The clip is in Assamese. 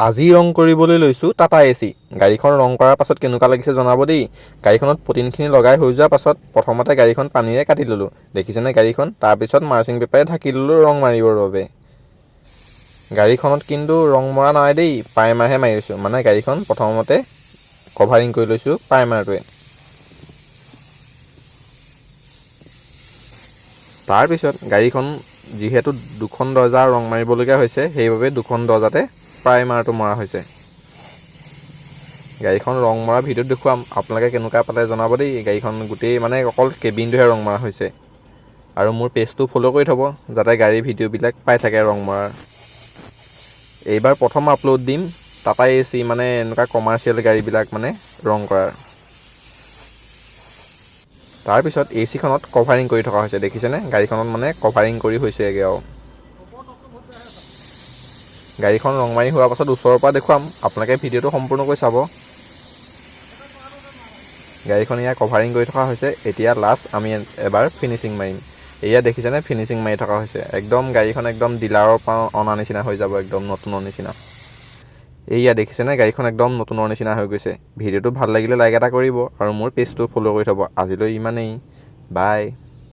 আজি ৰং কৰিবলৈ লৈছোঁ টাটা AC। গাড়ীখন ৰং কৰাৰ পাছত কেনেকুৱা লাগিছে জনাব দেই। গাড়ীখনত পুটিনখিনি লগাই হৈ যোৱাৰ পাছত প্ৰথমতে গাড়ীখন পানীৰে কাটি ল'লোঁ। দেখিছেনে গাড়ীখন? তাৰপিছত মাৰ্চিং পেপাৰে ঢাকি ল'লোঁ ৰং মাৰিবৰ বাবে। গাড়ীখনত কিন্তু ৰং মৰা নাই দেই, প্ৰাইমাৰহে মাৰিছোঁ। মানে গাড়ীখন প্ৰথমতে কভাৰিং কৰি লৈছোঁ প্ৰাইমাৰটোৱে। তাৰপিছত গাড়ীখন যিহেতু দুখন দৰ্জা ৰং মাৰিবলগীয়া হৈছে, সেইবাবে দুখন দৰ্জাতে প্ৰাইমাৰটো মৰা হৈছে। গাড়ীখন ৰং মৰা ভিডিঅ'ত দেখুৱাম, আপোনালোকে কেনেকুৱা পালে জনাব দেই। গাড়ীখন গোটেই মানে অকল কেবিনটোহে ৰং মৰা হৈছে। আৰু মোৰ পেজটো ফ'ল' কৰি থ'ব, যাতে গাড়ীৰ ভিডিঅ'বিলাক পাই থাকে ৰং মৰাৰ। এইবাৰ প্ৰথম আপলোড দিম টাটা AC, মানে এনেকুৱা কমাৰ্চিয়েল গাড়ীবিলাক মানে ৰং কৰাৰ। তাৰপিছত AC খনত কভাৰিং কৰি থকা হৈছে, দেখিছেনে? গাড়ীখনত মানে কভাৰিং কৰি হৈছেগৈ আৰু। গাড়ীখন ৰং মাৰি হোৱাৰ পাছত ওচৰৰ পৰা দেখুৱাম, আপোনালোকে ভিডিঅ'টো সম্পূৰ্ণকৈ চাব। গাড়ীখন ইয়াৰ কভাৰিং কৰি থকা হৈছে। এতিয়া লাষ্ট আমি এবাৰ ফিনিচিং মাৰিম। এয়া দেখিছেনে ফিনিচিং মাৰি থকা হৈছে। একদম গাড়ীখন একদম ডিলাৰৰ পৰা অনা নিচিনা হৈ যাব, একদম নতুনৰ নিচিনা। এয়া দেখিছেনে গাড়ীখন একদম নতুনৰ নিচিনা হৈ গৈছে। ভিডিঅ'টো ভাল লাগিলে লাইক এটা কৰিব আৰু মোৰ পেজটো ফ'ল' কৰি থ'ব। আজিলৈ ইমানেই, বাই।